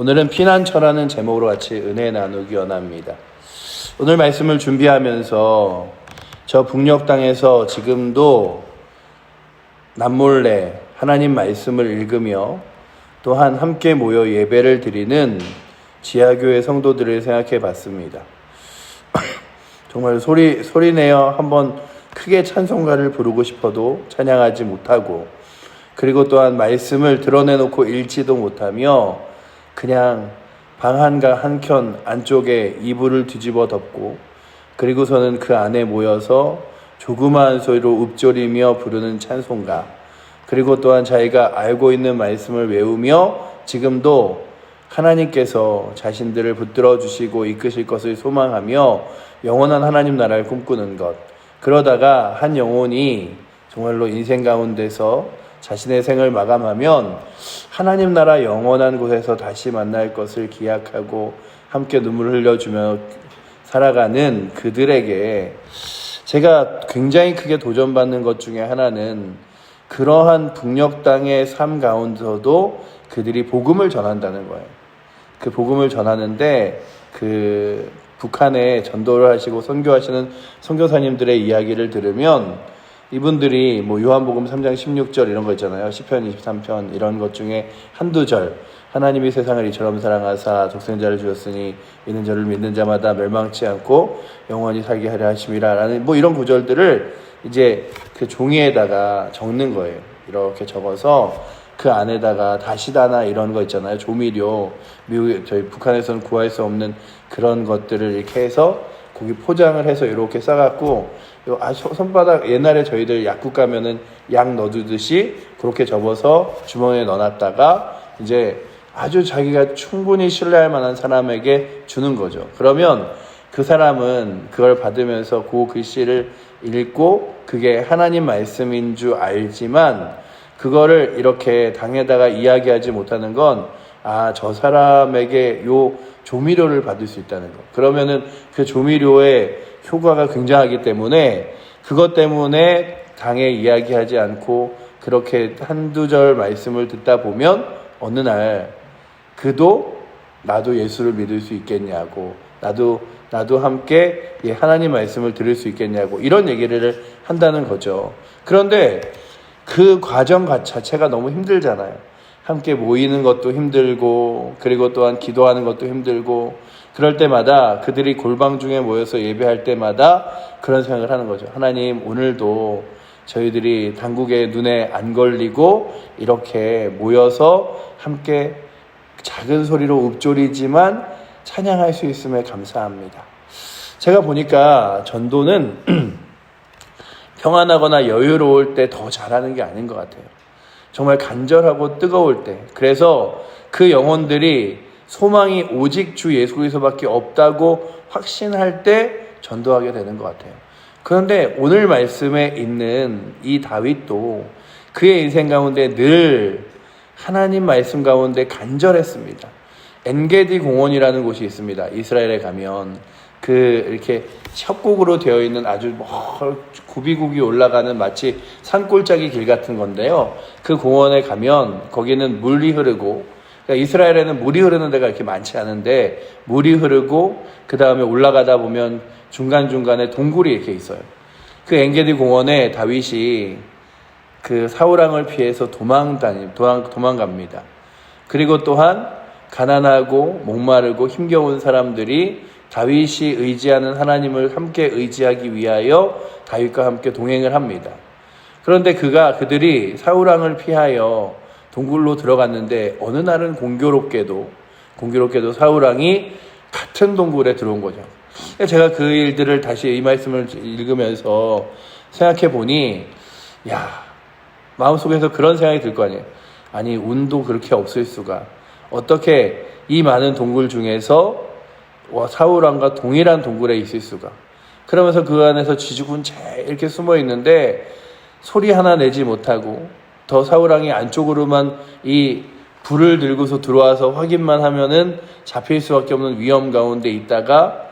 오늘은 피난처라는 제목으로 같이 은혜 나누기 원합니다. 오늘 말씀을 준비하면서 저 북녘 땅에서 지금도 남몰래 하나님 말씀을 읽으며 또한 함께 모여 예배를 드리는 지하교회 성도들을 생각해 봤습니다. 정말 소리내어 한번 크게 찬송가를 부르고 싶어도 찬양하지 못하고, 그리고 또한 말씀을 드러내놓고 읽지도 못하며 그냥 방 한켠 안쪽에 이불을 뒤집어 덮고, 그리고서는 그 안에 모여서 조그마한 소리로 읊조리며 부르는 찬송가, 그리고 또한 자기가 알고 있는 말씀을 외우며 지금도 하나님께서 자신들을 붙들어 주시고 이끄실 것을 소망하며 영원한 하나님 나라를 꿈꾸는 것, 그러다가 한 영혼이 정말로 인생 가운데서 자신의 생을 마감하면 하나님 나라 영원한 곳에서 다시 만날 것을 기약하고 함께 눈물을 흘려주며 살아가는 그들에게 제가 굉장히 크게 도전받는 것 중에 하나는 그러한 북녘 땅의 삶 가운데서도 그들이 복음을 전한다는 거예요. 그 복음을 전하는데 그 북한에 전도를 하시고 선교하시는 선교사님들의 이야기를 들으면 이분들이 요한복음 3장 16절 이런 거 있잖아요. 시편 23편 이런 것 중에 한두 절, 하나님이 세상을 이처럼 사랑하사 독생자를 주셨으니 이는 저를 믿는 자마다 멸망치 않고 영원히 살게 하려 하심이라 라는 이런 구절들을 이제 그 종이에다가 적는 거예요. 이렇게 적어서 그 안에다가 다시다나 이런 거 있잖아요. 조미료, 저희 북한에서는 구할 수 없는 그런 것들을 이렇게 해서 고기 포장을 해서 이렇게 싸갖고 손바닥, 옛날에 저희들 약국 가면은 약 넣어두듯이 그렇게 접어서 주머니에 넣어놨다가 이제 아주 자기가 충분히 신뢰할 만한 사람에게 주는 거죠. 그러면 그 사람은 그걸 받으면서 그 글씨를 읽고 그게 하나님 말씀인 줄 알지만 그거를 이렇게 당에다가 이야기하지 못하는 건 저 사람에게 요 조미료를 받을 수 있다는 거. 그러면은 그 조미료의 효과가 굉장하기 때문에 그것 때문에 당에 이야기하지 않고 그렇게 한두 절 말씀을 듣다 보면 어느 날 그도 나도 예수를 믿을 수 있겠냐고, 나도 함께 하나님 말씀을 들을 수 있겠냐고 이런 얘기를 한다는 거죠. 그런데 그 과정 자체가 너무 힘들잖아요. 함께 모이는 것도 힘들고, 그리고 또한 기도하는 것도 힘들고, 그럴 때마다 그들이 골방 중에 모여서 예배할 때마다 그런 생각을 하는 거죠. 하나님, 오늘도 저희들이 당국의 눈에 안 걸리고 이렇게 모여서 함께 작은 소리로 읊조리지만 찬양할 수 있음에 감사합니다. 제가 보니까 전도는 평안하거나 여유로울 때 더 잘하는 게 아닌 것 같아요. 정말 간절하고 뜨거울 때, 그래서 그 영혼들이 소망이 오직 주 예수 그리스도밖에 없다고 확신할 때 전도하게 되는 것 같아요. 그런데 오늘 말씀에 있는 이 다윗도 그의 인생 가운데 늘 하나님 말씀 가운데 간절했습니다. 엔게디 공원이라는 곳이 있습니다. 이스라엘에 가면 이렇게 협곡으로 되어 있는 아주 굽이굽이 올라가는 마치 산골짜기 길 같은 건데요. 그 공원에 가면 거기는 물이 흐르고, 그러니까 이스라엘에는 물이 흐르는 데가 이렇게 많지 않은데 물이 흐르고 그 다음에 올라가다 보면 중간중간에 동굴이 이렇게 있어요. 그 엔게디 공원에 다윗이 그 사울왕을 피해서 도망갑니다. 그리고 또한 가난하고 목마르고 힘겨운 사람들이 다윗이 의지하는 하나님을 함께 의지하기 위하여 다윗과 함께 동행을 합니다. 그런데 그들이 사울왕을 피하여 동굴로 들어갔는데 어느 날은 공교롭게도 사울왕이 같은 동굴에 들어온 거죠. 제가 그 일들을 다시 이 말씀을 읽으면서 생각해 보니 마음속에서 그런 생각이 들 거 아니에요. 아니, 운도 그렇게 없을 수가. 어떻게 이 많은 동굴 중에서 사울왕과 동일한 동굴에 있을 수가. 그러면서 그 안에서 지지군채 이렇게 숨어 있는데 소리 하나 내지 못하고 더 사울왕이 안쪽으로만 이 불을 들고서 들어와서 확인만 하면은 잡힐 수밖에 없는 위험 가운데 있다가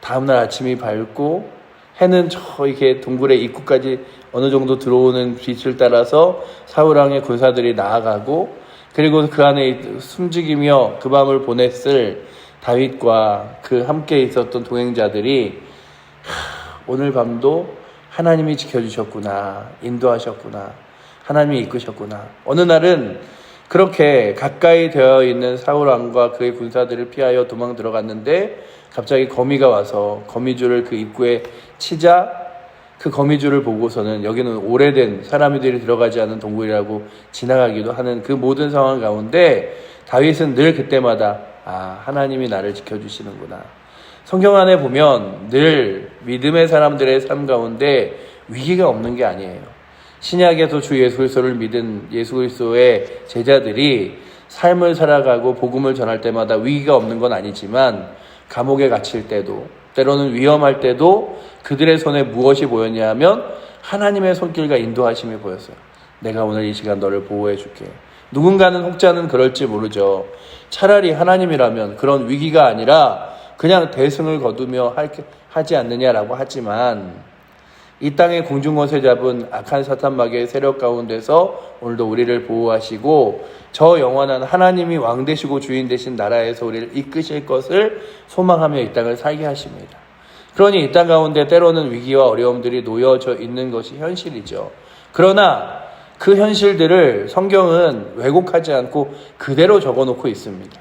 다음날 아침이 밝고 해는 이렇게 동굴의 입구까지 어느 정도 들어오는 빛을 따라서 사울왕의 군사들이 나아가고 그리고 그 안에 숨죽이며 그 밤을 보냈을 다윗과 그 함께 있었던 동행자들이 오늘 밤도 하나님이 지켜주셨구나, 인도하셨구나, 하나님이 이끄셨구나. 어느 날은 그렇게 가까이 되어 있는 사울왕과 그의 군사들을 피하여 도망 들어갔는데 갑자기 거미가 와서 거미줄을 그 입구에 치자 그 거미줄을 보고서는 여기는 오래된 사람들이 들어가지 않은 동굴이라고 지나가기도 하는 그 모든 상황 가운데 다윗은 늘 그때마다 하나님이 나를 지켜주시는구나. 성경 안에 보면 늘 믿음의 사람들의 삶 가운데 위기가 없는 게 아니에요. 신약에서 주 예수 그리스도를 믿은 예수 그리스도의 제자들이 삶을 살아가고 복음을 전할 때마다 위기가 없는 건 아니지만 감옥에 갇힐 때도 때로는 위험할 때도 그들의 손에 무엇이 보였냐 하면 하나님의 손길과 인도하심이 보였어요. 내가 오늘 이 시간 너를 보호해 줄게. 누군가는 혹자는 그럴지 모르죠. 차라리 하나님이라면 그런 위기가 아니라 그냥 대승을 거두며 하지 않느냐라고 하지만 이 땅의 공중것을 잡은 악한 사탄 마귀의 세력 가운데서 오늘도 우리를 보호하시고 저 영원한 하나님이 왕 되시고 주인 되신 나라에서 우리를 이끄실 것을 소망하며 이 땅을 살게 하십니다. 그러니 이 땅 가운데 때로는 위기와 어려움들이 놓여져 있는 것이 현실이죠. 그러나 그 현실들을 성경은 왜곡하지 않고 그대로 적어놓고 있습니다.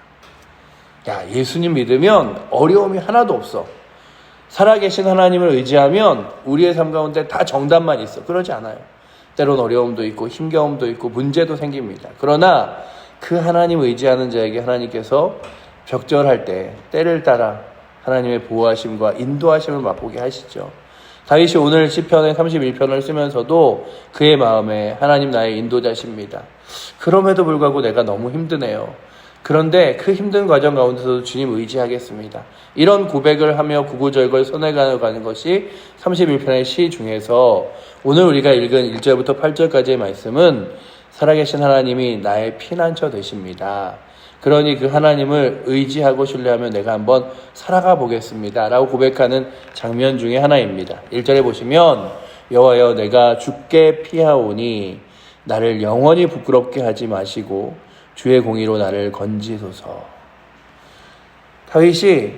예수님 믿으면 어려움이 하나도 없어. 살아계신 하나님을 의지하면 우리의 삶 가운데 다 정답만 있어. 그러지 않아요. 때론 어려움도 있고 힘겨움도 있고 문제도 생깁니다. 그러나 그 하나님 의지하는 자에게 하나님께서 적절할 때 때를 따라 하나님의 보호하심과 인도하심을 맛보게 하시죠. 다윗이 오늘 시편의 31편을 쓰면서도 그의 마음에 하나님 나의 인도자십니다. 그럼에도 불구하고 내가 너무 힘드네요. 그런데 그 힘든 과정 가운데서도 주님 의지하겠습니다. 이런 고백을 하며 구구절걸 써내가는 것이 31편의 시 중에서 오늘 우리가 읽은 1절부터 8절까지의 말씀은 살아계신 하나님이 나의 피난처 되십니다. 그러니 그 하나님을 의지하고 신뢰하며 내가 한번 살아가 보겠습니다 라고 고백하는 장면 중에 하나입니다. 1절에 보시면 여호와여 내가 주께 피하오니 나를 영원히 부끄럽게 하지 마시고 주의 공의로 나를 건지소서. 다윗이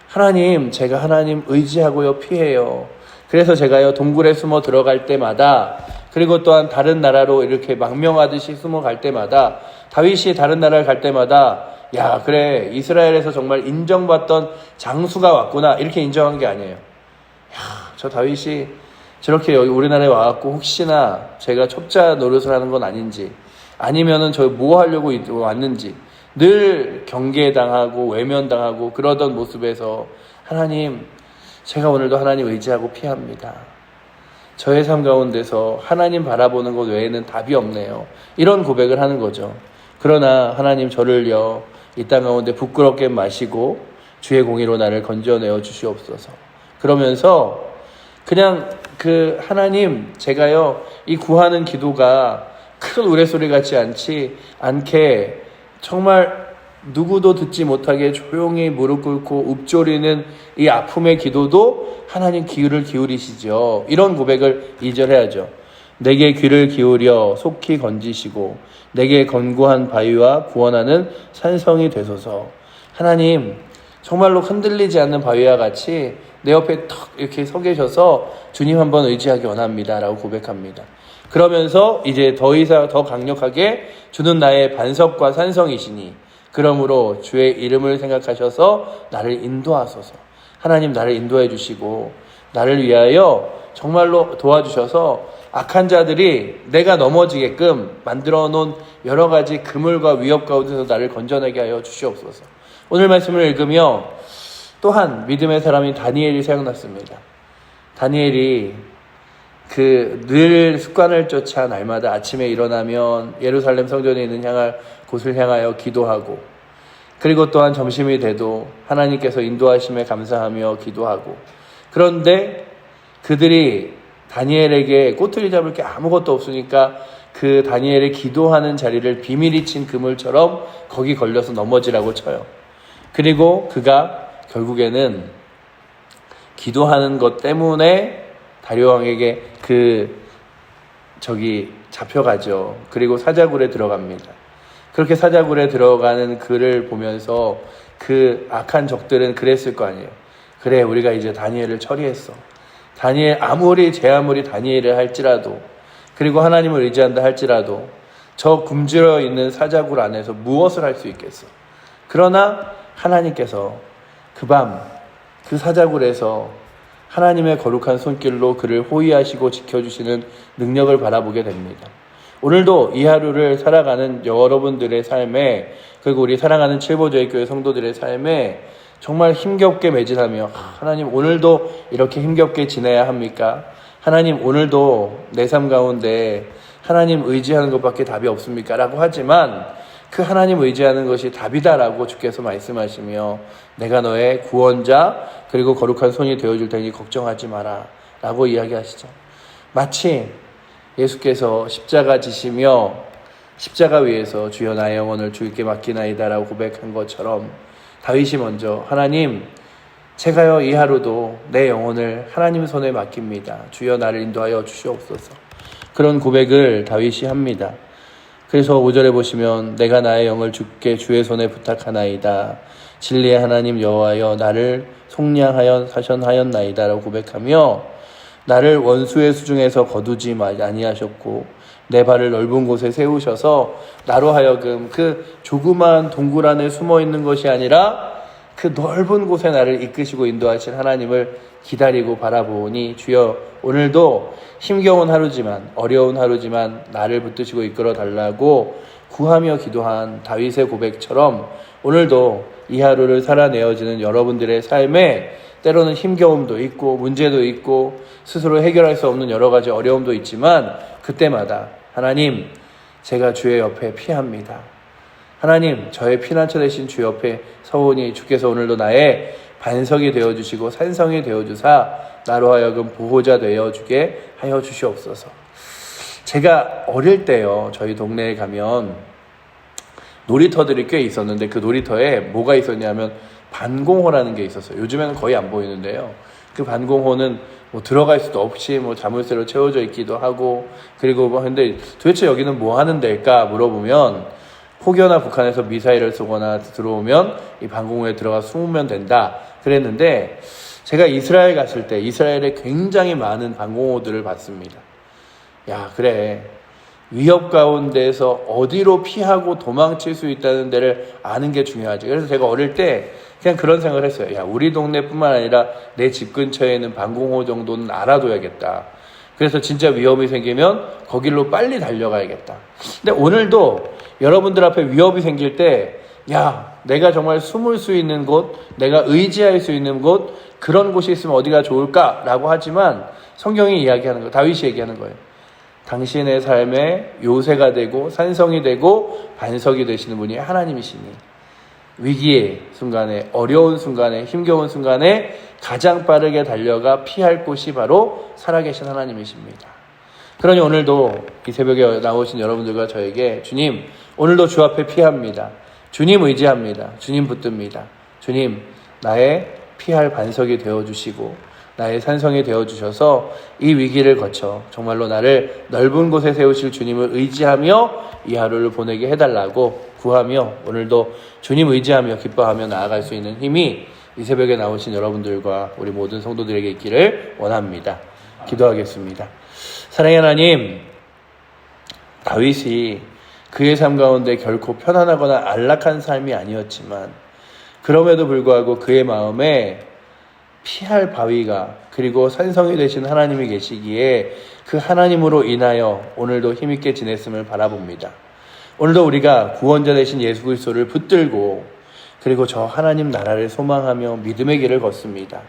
하나님 제가 하나님 의지하고요 피해요. 그래서 제가요 동굴에 숨어 들어갈 때마다 그리고 또한 다른 나라로 이렇게 망명하듯이 숨어 갈 때마다 다윗이 다른 나라를 갈 때마다 야 그래 이스라엘에서 정말 인정받던 장수가 왔구나 이렇게 인정한 게 아니에요. 저 다윗이 저렇게 여기 우리나라에 와갖고 혹시나 제가 첩자 노릇을 하는 건 아닌지 아니면은 저 뭐 하려고 왔는지 늘 경계당하고 외면당하고 그러던 모습에서 하나님 제가 오늘도 하나님 의지하고 피합니다. 저의 삶 가운데서 하나님 바라보는 것 외에는 답이 없네요. 이런 고백을 하는 거죠. 그러나 하나님 저를요 이 땅 가운데 부끄럽게 마시고 주의 공의로 나를 건져내어 주시옵소서. 그러면서 그냥 그 하나님 제가요 이 구하는 기도가 큰 우레소리 같지 않게 정말 누구도 듣지 못하게 조용히 무릎 꿇고 읊조리는 이 아픔의 기도도 하나님 귀를 기울이시죠. 이런 고백을 2절 해야죠. 내게 귀를 기울여 속히 건지시고 내게 견고한 바위와 구원하는 산성이 되소서. 하나님 정말로 흔들리지 않는 바위와 같이 내 옆에 턱 이렇게 서 계셔서 주님 한번 의지하기 원합니다 라고 고백합니다. 그러면서 이제 더 이상 더 강력하게 주는 나의 반석과 산성이시니 그러므로 주의 이름을 생각하셔서 나를 인도하소서. 하나님 나를 인도해 주시고 나를 위하여 정말로 도와주셔서 악한 자들이 내가 넘어지게끔 만들어 놓은 여러 가지 그물과 위협 가운데서 나를 건져내게 하여 주시옵소서. 오늘 말씀을 읽으며 또한 믿음의 사람인 다니엘이 생각났습니다. 다니엘이 그 늘 습관을 쫓아 날마다 아침에 일어나면 예루살렘 성전에 있는 곳을 향하여 기도하고 그리고 또한 점심이 돼도 하나님께서 인도하심에 감사하며 기도하고 그런데 그들이 다니엘에게 꼬투리 잡을 게 아무것도 없으니까 그 다니엘의 기도하는 자리를 비밀이 친 그물처럼 거기 걸려서 넘어지라고 쳐요. 그리고 그가 결국에는 기도하는 것 때문에 다리오 왕에게 잡혀가죠. 그리고 사자굴에 들어갑니다. 그렇게 사자굴에 들어가는 그를 보면서 그 악한 적들은 그랬을 거 아니에요. 그래, 우리가 이제 다니엘을 처리했어. 아무리 다니엘을 할지라도, 그리고 하나님을 의지한다 할지라도 저 굶주려 있는 사자굴 안에서 무엇을 할 수 있겠어. 그러나 하나님께서 그 밤 그 사자굴에서 하나님의 거룩한 손길로 그를 호위하시고 지켜주시는 능력을 바라보게 됩니다. 오늘도 이 하루를 살아가는 여러분들의 삶에, 그리고 우리 사랑하는 칠보저희 교회 성도들의 삶에 정말 힘겹게 매진하며, 하나님 오늘도 이렇게 힘겹게 지내야 합니까? 하나님 오늘도 내 삶 가운데 하나님 의지하는 것밖에 답이 없습니까? 라고 하지만 그 하나님 의지하는 것이 답이다라고 주께서 말씀하시며, 내가 너의 구원자 그리고 거룩한 손이 되어줄 테니 걱정하지 마라 라고 이야기하시죠. 마치 예수께서 십자가 지시며 십자가 위에서 주여 나의 영혼을 주께 맡기나이다 라고 고백한 것처럼 다윗이 먼저, 하나님 제가요 이 하루도 내 영혼을 하나님 손에 맡깁니다. 주여 나를 인도하여 주시옵소서. 그런 고백을 다윗이 합니다. 그래서 5절에 보시면 내가 나의 영을 주께 주의 손에 부탁하나이다. 진리의 하나님 여호와여 나를 속량하여 사션하였나이다 라고 고백하며, 나를 원수의 수중에서 거두지 아니하셨고 내 발을 넓은 곳에 세우셔서 나로 하여금 그 조그마한 동굴 안에 숨어 있는 것이 아니라 그 넓은 곳에 나를 이끄시고 인도하신 하나님을 기다리고 바라보니, 주여 오늘도 힘겨운 하루지만 어려운 하루지만 나를 붙드시고 이끌어 달라고 구하며 기도한 다윗의 고백처럼 오늘도 이 하루를 살아내어지는 여러분들의 삶에 때로는 힘겨움도 있고 문제도 있고 스스로 해결할 수 없는 여러 가지 어려움도 있지만, 그때마다 하나님 제가 주의 옆에 피합니다. 하나님 저의 피난처 되신 주 옆에 서오니 주께서 오늘도 나의 반석이 되어주시고 산성이 되어주사 나로 하여금 보호자 되어주게 하여 주시옵소서. 제가 어릴 때요 저희 동네에 가면 놀이터들이 꽤 있었는데, 그 놀이터에 뭐가 있었냐면 반공호라는 게 있었어요. 요즘에는 거의 안 보이는데요, 그 반공호는 뭐 들어갈 수도 없이 뭐 자물쇠로 채워져 있기도 하고, 그리고 근데 도대체 여기는 뭐 하는 데일까 물어보면, 혹여나 북한에서 미사일을 쏘거나 들어오면 이 반공호에 들어가 숨으면 된다 그랬는데, 제가 이스라엘 갔을 때 이스라엘에 굉장히 많은 반공호들을 봤습니다. 야, 그래, 위협 가운데서 어디로 피하고 도망칠 수 있다는 데를 아는 게 중요하지. 그래서 제가 어릴 때 그냥 그런 생각을 했어요. 야, 우리 동네뿐만 아니라 내 집 근처에 있는 반공호 정도는 알아둬야겠다. 그래서 진짜 위험이 생기면 거길로 빨리 달려가야겠다. 근데 오늘도 여러분들 앞에 위협이 생길 때, 야, 내가 정말 숨을 수 있는 곳, 내가 의지할 수 있는 곳, 그런 곳이 있으면 어디가 좋을까라고 하지만 성경이 이야기하는 거, 다윗이 얘기하는 거예요. 당신의 삶에 요새가 되고 산성이 되고 반석이 되시는 분이 하나님이시니, 위기의 순간에, 어려운 순간에, 힘겨운 순간에 가장 빠르게 달려가 피할 곳이 바로 살아계신 하나님이십니다. 그러니 오늘도 이 새벽에 나오신 여러분들과 저에게, 주님 오늘도 주 앞에 피합니다. 주님 의지합니다. 주님 붙듭니다. 주님 나의 피할 반석이 되어주시고 나의 산성이 되어주셔서 이 위기를 거쳐 정말로 나를 넓은 곳에 세우실 주님을 의지하며 이 하루를 보내게 해달라고 구하며, 오늘도 주님 의지하며 기뻐하며 나아갈 수 있는 힘이 이 새벽에 나오신 여러분들과 우리 모든 성도들에게 있기를 원합니다. 기도하겠습니다. 사랑의 하나님, 다윗이 그의 삶 가운데 결코 편안하거나 안락한 삶이 아니었지만 그럼에도 불구하고 그의 마음에 피할 바위가 그리고 산성이 되신 하나님이 계시기에 그 하나님으로 인하여 오늘도 힘있게 지냈음을 바라봅니다. 오늘도 우리가 구원자 되신 예수 그리스도를 붙들고 그리고 저 하나님 나라를 소망하며 믿음의 길을 걷습니다.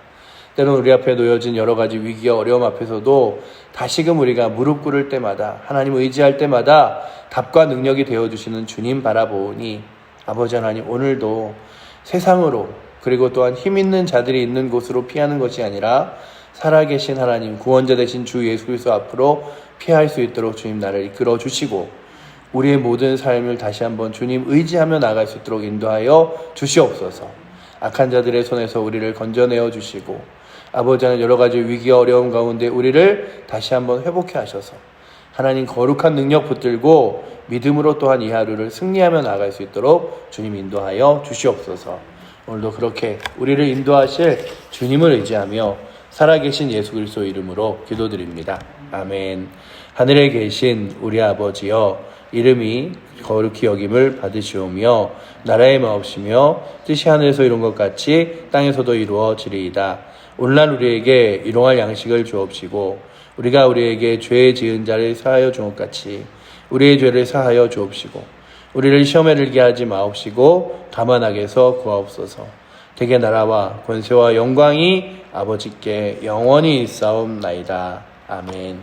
때로는 우리 앞에 놓여진 여러 가지 위기와 어려움 앞에서도 다시금 우리가 무릎 꿇을 때마다, 하나님 의지할 때마다 답과 능력이 되어주시는 주님 바라보니, 아버지 하나님 오늘도 세상으로 그리고 또한 힘 있는 자들이 있는 곳으로 피하는 것이 아니라 살아계신 하나님, 구원자 되신 주 예수 그리스도 앞으로 피할 수 있도록 주님 나를 이끌어 주시고 우리의 모든 삶을 다시 한번 주님 의지하며 나갈 수 있도록 인도하여 주시옵소서. 악한 자들의 손에서 우리를 건져내어 주시고 아버지 하나님 여러 가지 위기와 어려움 가운데 우리를 다시 한번 회복해 하셔서 하나님 거룩한 능력 붙들고 믿음으로 또한 이 하루를 승리하며 나아갈 수 있도록 주님 인도하여 주시옵소서. 오늘도 그렇게 우리를 인도하실 주님을 의지하며 살아계신 예수 그리스도 이름으로 기도드립니다. 아멘. 하늘에 계신 우리 아버지여, 이름이 거룩히 여김을 받으시오며 나라의 마옵시며 뜻이 하늘에서 이룬 것 같이 땅에서도 이루어지리이다. 오늘날 우리에게 일용할 양식을 주옵시고 우리가 우리에게 죄 지은 자를 사하여 준 것 같이 우리의 죄를 사하여 주옵시고 우리를 시험에 들게 하지 마옵시고 다만 악에서 구하옵소서. 대개 나라와 권세와 영광이 아버지께 영원히 있사옵나이다. 아멘.